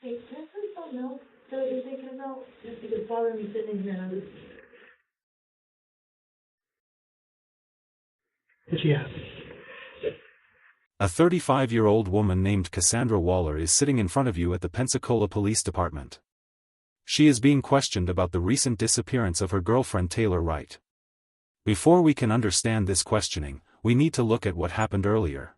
Hey, can I tell you something else that you're thinking about? Just because it's bothering me sitting in here and I'm just... What you have? A 35-year-old woman named Cassandra Waller is sitting in front of you at the Pensacola Police Department. She is being questioned about the recent disappearance of her girlfriend Taylor Wright. Before we can understand this questioning, we need to look at what happened earlier.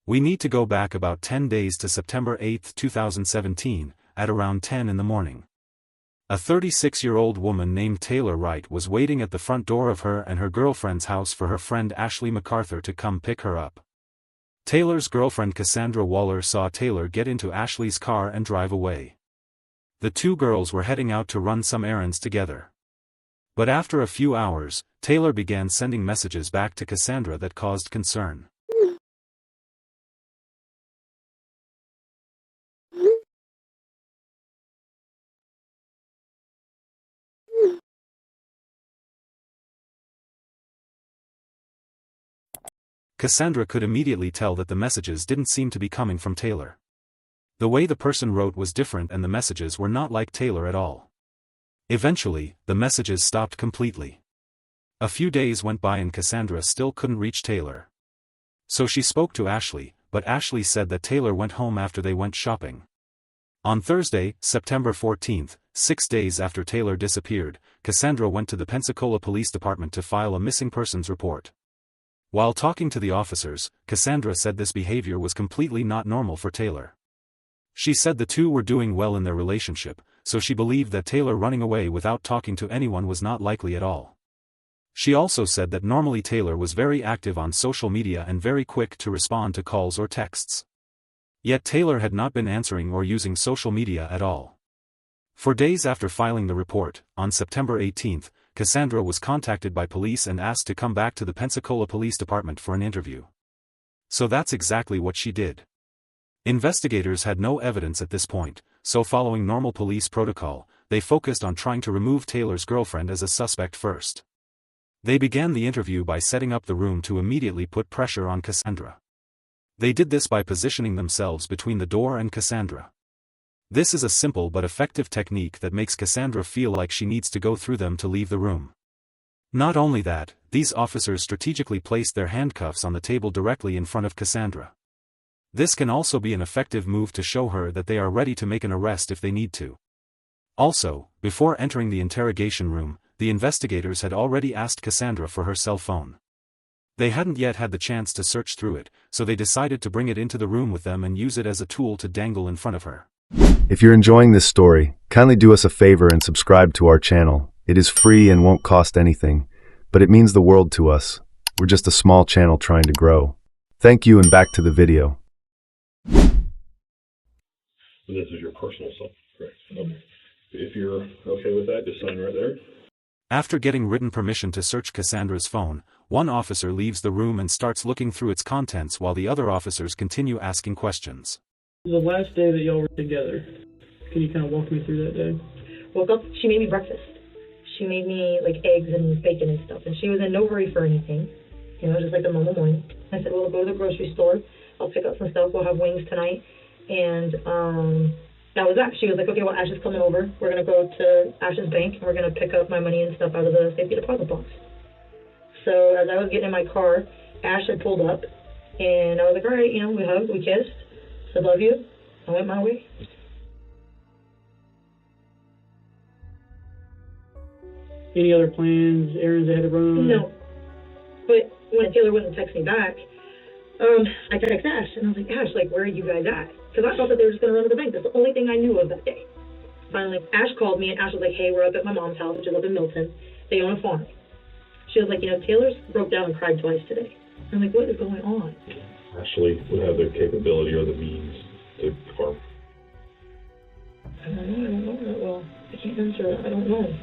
We need to go back about 10 days to September 8, 2017, at around 10 in the morning. A 36-year-old woman named Taylor Wright was waiting at the front door of her and her girlfriend's house for her friend Ashley McArthur to come pick her up. Taylor's girlfriend Cassandra Waller saw Taylor get into Ashley's car and drive away. The two girls were heading out to run some errands together. But after a few hours, Taylor began sending messages back to Cassandra that caused concern. Cassandra could immediately tell that the messages didn't seem to be coming from Taylor. The way the person wrote was different and the messages were not like Taylor at all. Eventually, the messages stopped completely. A few days went by and Cassandra still couldn't reach Taylor. So she spoke to Ashley, but Ashley said that Taylor went home after they went shopping. On Thursday, September 14th, 6 days after Taylor disappeared, Cassandra went to the Pensacola Police Department to file a missing persons report. While talking to the officers, Cassandra said this behavior was completely not normal for Taylor. She said the two were doing well in their relationship, so she believed that Taylor running away without talking to anyone was not likely at all. She also said that normally Taylor was very active on social media and very quick to respond to calls or texts. Yet Taylor had not been answering or using social media at all. For days after filing the report, on September 18th, Cassandra was contacted by police and asked to come back to the Pensacola Police Department for an interview. So that's exactly what she did. Investigators had no evidence at this point, so following normal police protocol, they focused on trying to remove Taylor's girlfriend as a suspect first. They began the interview by setting up the room to immediately put pressure on Cassandra. They did this by positioning themselves between the door and Cassandra. This is a simple but effective technique that makes Cassandra feel like she needs to go through them to leave the room. Not only that, these officers strategically placed their handcuffs on the table directly in front of Cassandra. This can also be an effective move to show her that they are ready to make an arrest if they need to. Also, before entering the interrogation room, the investigators had already asked Cassandra for her cell phone. They hadn't yet had the chance to search through it, so they decided to bring it into the room with them and use it as a tool to dangle in front of her. If you're enjoying this story, kindly do us a favor and subscribe to our channel. It is free and won't cost anything, but it means the world to us. We're just a small channel trying to grow. Thank you and back to the video. This is your personal cell, correct? Okay. If you're okay with that, just sign right there. After getting written permission to search Cassandra's phone, one officer leaves the room and starts looking through its contents while the other officers continue asking questions. The last day that y'all were together, can you kind of walk me through that day? Woke up, she made me breakfast. She made me like eggs and bacon and stuff, and she was in no hurry for anything. You know, just like a normal morning. I said, well, go to the grocery store. I'll pick up some stuff. We'll have wings tonight. And that was that. She was like, okay, well, Ash is coming over. We're going to go to Ash's bank, and we're going to pick up my money and stuff out of the safety deposit box. So as I was getting in my car, Ash had pulled up, and I was like, all right, you know, we hugged, we kissed. Said, love you. I went my way. Any other plans, errands ahead of run? No. But when Taylor wouldn't text me back, I texted Ash, and I was like, Ash, like, where are you guys at? Because I thought that they were just going to run to the bank. That's the only thing I knew of that day. Finally, Ash called me, and Ash was like, hey, we're up at my mom's house, which is up in Milton. They own a farm. She was like, you know, Taylor's broke down and cried twice today. I'm like, what is going on? Ashley would have the capability or the means to harm. I don't know that well. I can't answer it. I don't know.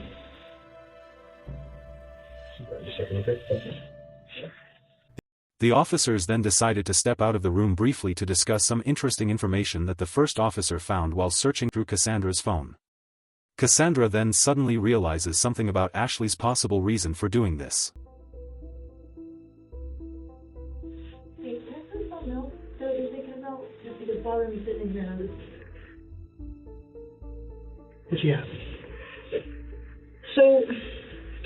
Just a second, okay? The officers then decided to step out of the room briefly to discuss some interesting information that the first officer found while searching through Cassandra's phone. Cassandra then suddenly realizes something about Ashley's possible reason for doing this. Hey, can I tell you something else that you're thinking about? Just because it's bothering me sitting in here and I'm just... What you have? So,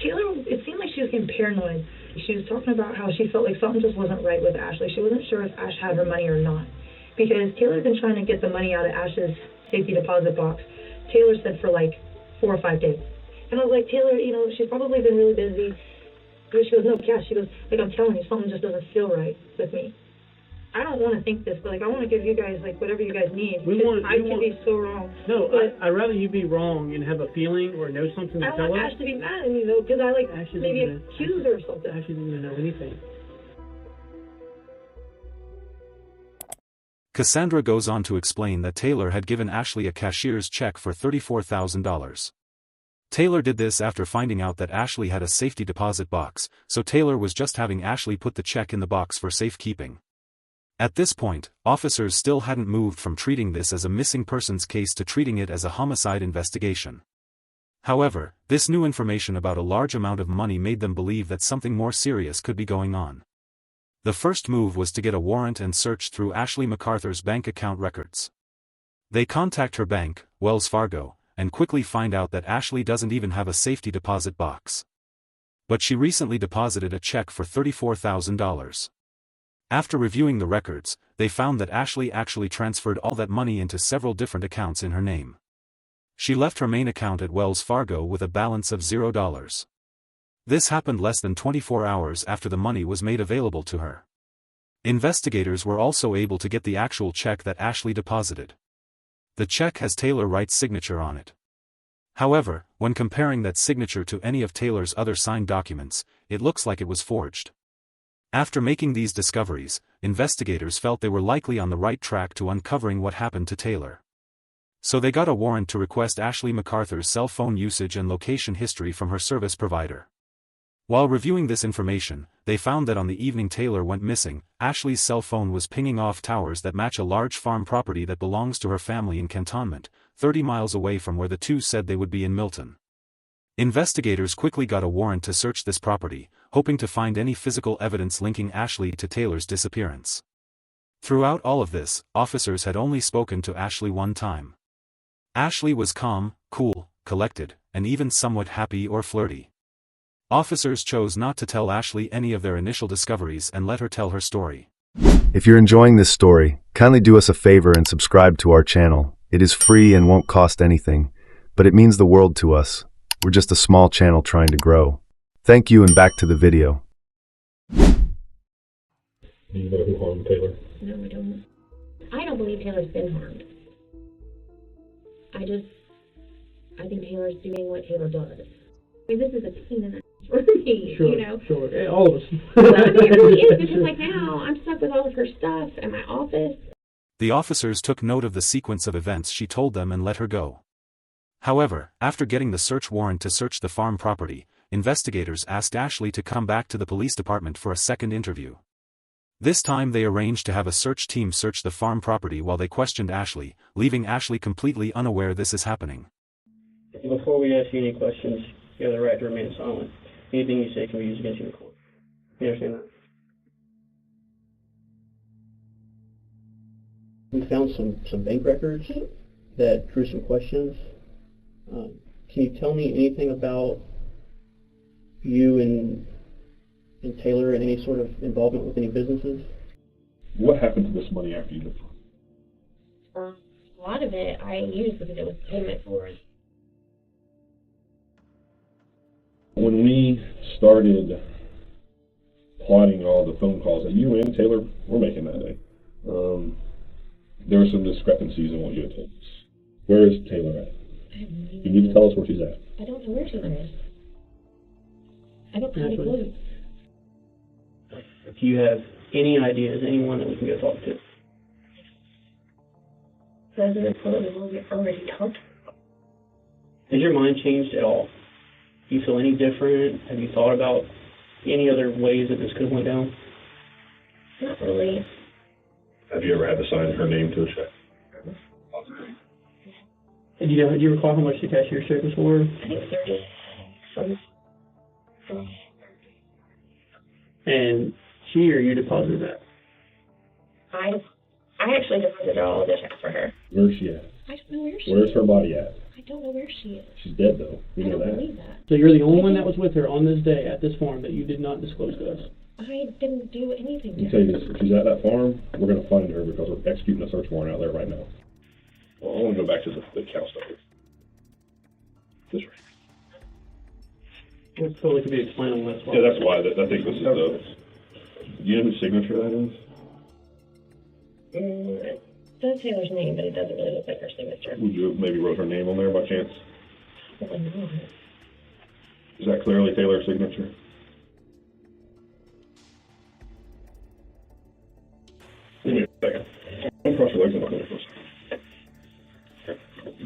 Taylor, it seemed like she was getting paranoid. She was talking about how she felt like something just wasn't right with Ashley. She wasn't sure if Ash had her money or not. Because Taylor had been trying to get the money out of Ash's safety deposit box, Taylor said, for like 4 or 5 days. And I was like, Taylor, she's probably been really busy. She goes, no, Cass. She goes, like, I'm telling you, something just doesn't feel right with me. I don't want to think this, but, like, I want to give you guys, like, whatever you guys need. I could be so wrong. No, I'd rather you be wrong and have a feeling or know something to tell us. I don't want Ash to be mad at me, though, because I, like, maybe accuse her or something. Ash didn't even know anything. Cassandra goes on to explain that Taylor had given Ashley a cashier's check for $34,000. Taylor did this after finding out that Ashley had a safety deposit box, so Taylor was just having Ashley put the check in the box for safekeeping. At this point, officers still hadn't moved from treating this as a missing persons case to treating it as a homicide investigation. However, this new information about a large amount of money made them believe that something more serious could be going on. The first move was to get a warrant and search through Ashley McArthur's bank account records. They contact her bank, Wells Fargo, and quickly find out that Ashley doesn't even have a safety deposit box. But she recently deposited a check for $34,000. After reviewing the records, they found that Ashley actually transferred all that money into several different accounts in her name. She left her main account at Wells Fargo with a balance of $0. This happened less than 24 hours after the money was made available to her. Investigators were also able to get the actual check that Ashley deposited. The check has Taylor Wright's signature on it. However, when comparing that signature to any of Taylor's other signed documents, it looks like it was forged. After making these discoveries, investigators felt they were likely on the right track to uncovering what happened to Taylor. So they got a warrant to request Ashley McArthur's cell phone usage and location history from her service provider. While reviewing this information, they found that on the evening Taylor went missing, Ashley's cell phone was pinging off towers that match a large farm property that belongs to her family in Cantonment, 30 miles away from where the two said they would be in Milton. Investigators quickly got a warrant to search this property, hoping to find any physical evidence linking Ashley to Taylor's disappearance. Throughout all of this, officers had only spoken to Ashley one time. Ashley was calm, cool, collected, and even somewhat happy or flirty. Officers chose not to tell Ashley any of their initial discoveries and let her tell her story. If you're enjoying this story, kindly do us a favor and subscribe to our channel. It is free and won't cost anything, but it means the world to us. We're just a small channel trying to grow. Thank you, and back to the video. Do you know who harmed Taylor? No, I don't. I don't believe Taylor's been harmed. I think Taylor's doing what Taylor does. I mean, this is a pain in the ass for me, Sure, you know? Sure, yeah, all of us. But I mean, it really is, because like now, I'm stuck with all of her stuff at my office. The officers took note of the sequence of events she told them and let her go. However, after getting the search warrant to search the farm property, investigators asked Ashley to come back to the police department for a second interview. This time they arranged to have a search team search the farm property while they questioned Ashley, leaving Ashley completely unaware this is happening. Before we ask you any questions, you have the right to remain silent. Anything you say can be used against you in court. You understand that? We found some bank records that drew some questions. Can you tell me anything about you and Taylor and any sort of involvement with any businesses? What happened to this money after you left? A lot of it I used because it was payment for it. When we started plotting all the phone calls that you and Taylor were making that day, there were some discrepancies in what you had told us. Where is Taylor at? You need to tell us where she's at. I don't know where Taylor is. I don't have a clue. If you have any ideas, anyone that we can go talk to. President Sullivan already talked. Has your mind changed at all? Do you feel any different? Have you thought about any other ways that this could have went down? Not really. Have you ever had to sign her name to a check? And do you recall how much the cashier's check was for? I think 30. And she or you deposited that? I actually deposited all the checks for her. Where's she at? I don't know where she Where's is. her body at? I don't know where she is. She's dead, though. We I know don't that. believe that. So you're the only one that was with her on this day at this farm that you did not disclose to us. I didn't do anything to I'll tell you her. this, if she's at that farm, we're going to find her because we're executing a search warrant out there right now. Well, I want to go back to the cow stuff. This right. It totally could be explainable. That's why. Yeah, that's why. I think this is the... Do you know whose signature that is? It says Taylor's name, but it doesn't really look like her signature. Would you have maybe wrote her name on there by chance? Probably not. Is that clearly Taylor's signature? Give me a second. Don't cross your legs and look at it first.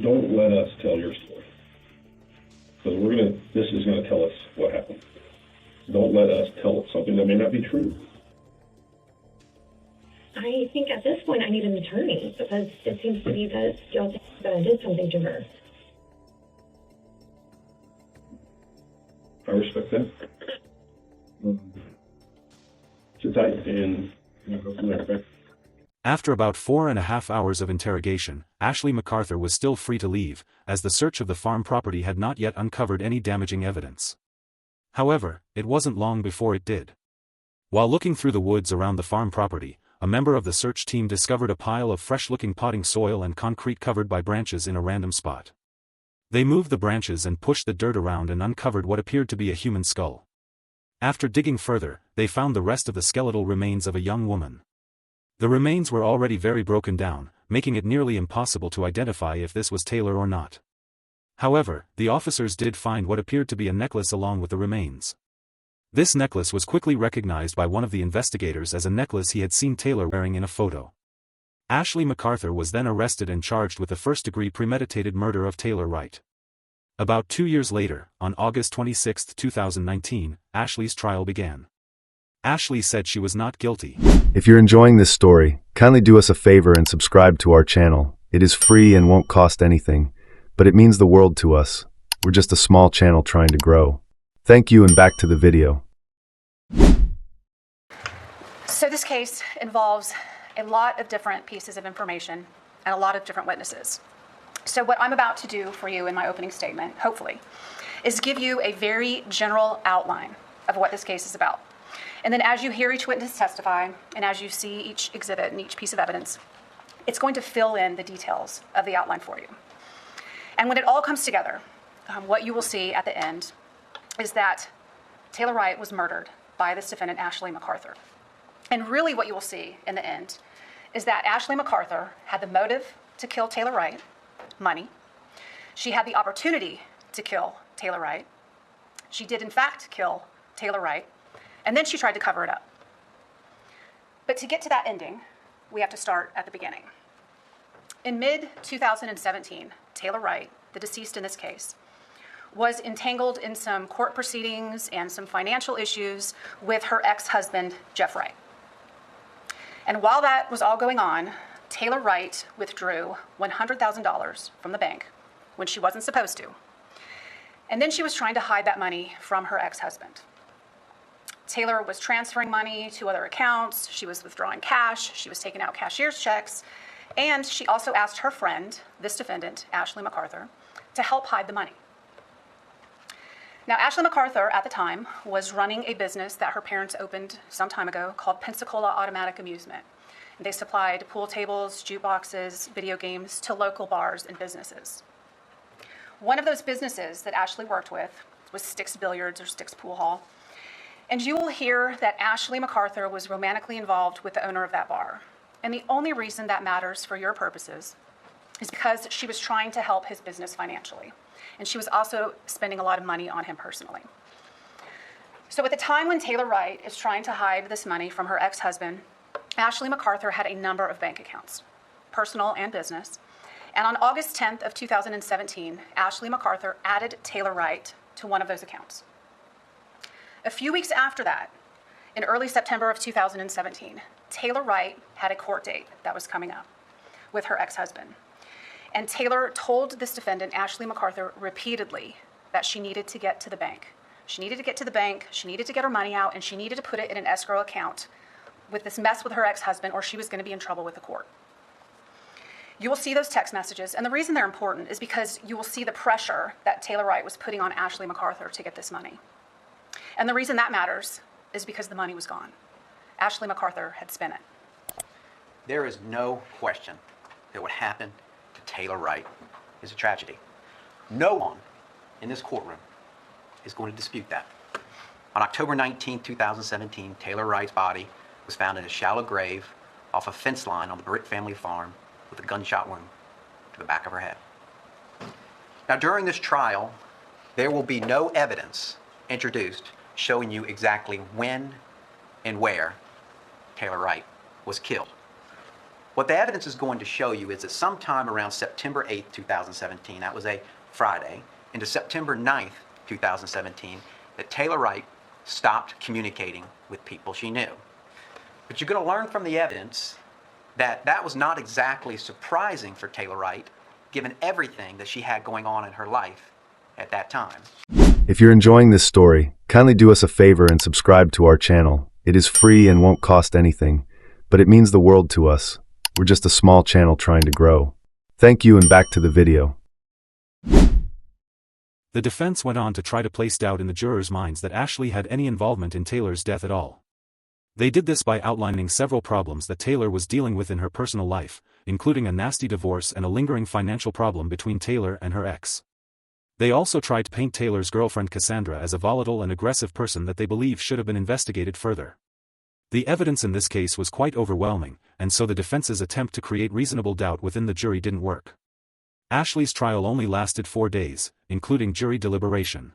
Don't let us tell your story. Because this is going to tell us what happened. Don't let us tell something that may not be true. I think at this point I need an attorney because it seems to be that y'all think that I did something to her. I respect that. Sit tight and go from there, okay? After about 4.5 hours of interrogation, Ashley McArthur was still free to leave, as the search of the farm property had not yet uncovered any damaging evidence. However, it wasn't long before it did. While looking through the woods around the farm property, a member of the search team discovered a pile of fresh-looking potting soil and concrete covered by branches in a random spot. They moved the branches and pushed the dirt around and uncovered what appeared to be a human skull. After digging further, they found the rest of the skeletal remains of a young woman. The remains were already very broken down, making it nearly impossible to identify if this was Taylor or not. However, the officers did find what appeared to be a necklace along with the remains. This necklace was quickly recognized by one of the investigators as a necklace he had seen Taylor wearing in a photo. Ashley McArthur was then arrested and charged with the first-degree premeditated murder of Taylor Wright. About 2 years later, on August 26, 2019, Ashley's trial began. Ashley said she was not guilty. If you're enjoying this story, kindly do us a favor and subscribe to our channel. It is free and won't cost anything, but it means the world to us. We're just a small channel trying to grow. Thank you, and back to the video. So this case involves a lot of different pieces of information and a lot of different witnesses. So what I'm about to do for you in my opening statement, hopefully, is give you a very general outline of what this case is about. And then as you hear each witness testify, and as you see each exhibit and each piece of evidence, it's going to fill in the details of the outline for you. And when it all comes together, what you will see at the end is that Taylor Wright was murdered by this defendant, Ashley McArthur. And really what you will see in the end is that Ashley McArthur had the motive to kill Taylor Wright, money. She had the opportunity to kill Taylor Wright. She did in fact kill Taylor Wright, and then she tried to cover it up. But to get to that ending, we have to start at the beginning. In mid-2017, Taylor Wright, the deceased in this case, was entangled in some court proceedings and some financial issues with her ex-husband, Jeff Wright. And while that was all going on, Taylor Wright withdrew $100,000 from the bank when she wasn't supposed to. And then she was trying to hide that money from her ex-husband. Taylor was transferring money to other accounts, she was withdrawing cash, she was taking out cashier's checks, and she also asked her friend, this defendant, Ashley McArthur, to help hide the money. Now, Ashley McArthur, at the time, was running a business that her parents opened some time ago called Pensacola Automatic Amusement. And they supplied pool tables, jukeboxes, video games to local bars and businesses. One of those businesses that Ashley worked with was Sticks Billiards or Sticks Pool Hall. And you will hear that Ashley McArthur was romantically involved with the owner of that bar. And the only reason that matters for your purposes is because she was trying to help his business financially. And she was also spending a lot of money on him personally. So at the time when Taylor Wright is trying to hide this money from her ex-husband, Ashley McArthur had a number of bank accounts, personal and business. And on August 10th of 2017, Ashley McArthur added Taylor Wright to one of those accounts. A few weeks after that, in early September of 2017, Taylor Wright had a court date that was coming up with her ex-husband. And Taylor told this defendant, Ashley McArthur, repeatedly that she needed to get to the bank. She needed to get to the bank, she needed to get her money out, and she needed to put it in an escrow account with this mess with her ex-husband, or she was going to be in trouble with the court. You will see those text messages, and the reason they're important is because you will see the pressure that Taylor Wright was putting on Ashley McArthur to get this money. And the reason that matters is because the money was gone. Ashley McArthur had spent it. There is no question that what happened to Taylor Wright is a tragedy. No one in this courtroom is going to dispute that. On October 19, 2017, Taylor Wright's body was found in a shallow grave off a fence line on the Britt family farm with a gunshot wound to the back of her head. Now, during this trial, there will be no evidence introduced showing you exactly when and where Taylor Wright was killed. What the evidence is going to show you is that sometime around September 8th, 2017, that was a Friday, into September 9th, 2017, that Taylor Wright stopped communicating with people she knew. But you're going to learn from the evidence that that was not exactly surprising for Taylor Wright, given everything that she had going on in her life at that time. If you're enjoying this story, kindly do us a favor and subscribe to our channel. It is free and won't cost anything, but it means the world to us. We're just a small channel trying to grow. Thank you, and back to the video. The defense went on to try to place doubt in the jurors' minds that Ashley had any involvement in Taylor's death at all. They did this by outlining several problems that Taylor was dealing with in her personal life, including a nasty divorce and a lingering financial problem between Taylor and her ex. They also tried to paint Taylor's girlfriend Cassandra as a volatile and aggressive person that they believe should have been investigated further. The evidence in this case was quite overwhelming, and so the defense's attempt to create reasonable doubt within the jury didn't work. Ashley's trial only lasted 4 days, including jury deliberation.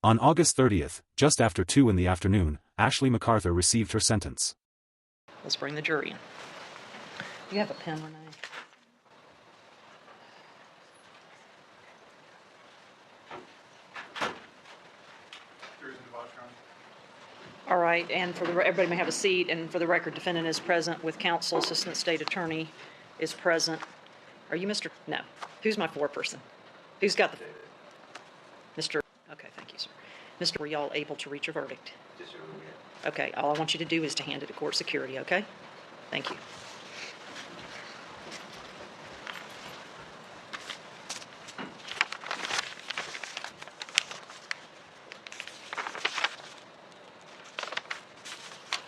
On August 30th, just after 2 in the afternoon, Ashley McArthur received her sentence. Let's bring the jury in. You have a pen, Renee? All right, and everybody may have a seat, and for the record, defendant is present with counsel, assistant state attorney is present. Are you Mr.? No. Who's my foreperson? Who's got the? Mr. Okay, thank you, sir. Mr. Were y'all able to reach a verdict? Yes, sir. Okay, all I want you to do is to hand it to court security, okay? Thank you.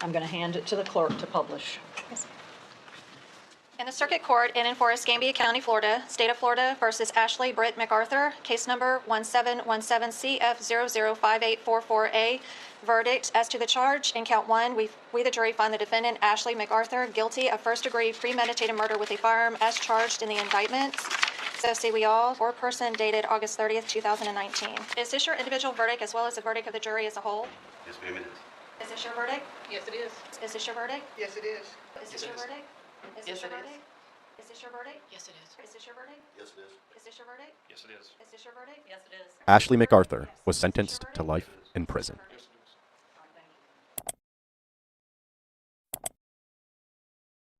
I'm going to hand it to the clerk to publish. Yes. In the Circuit Court in and for Escambia County, Florida, State of Florida versus Ashley Britt McArthur, case number 1717CF005844A. Verdict as to the charge in count 1, we the jury find the defendant Ashley McArthur guilty of first-degree premeditated murder with a firearm as charged in the indictment. So say we all, or person dated August 30th, 2019. Is this your individual verdict as well as the verdict of the jury as a whole? Yes, ma'am, it is. Is this your verdict? Yes, it is. Is this your verdict? Yes, it is. Is this your verdict? Is this your verdict? Is this your verdict? Yes, it is. Is this your verdict? Yes, it is. Is this your verdict? Yes, it is. Is this your verdict? Yes, it is. Ashley McArthur was sentenced to life in prison.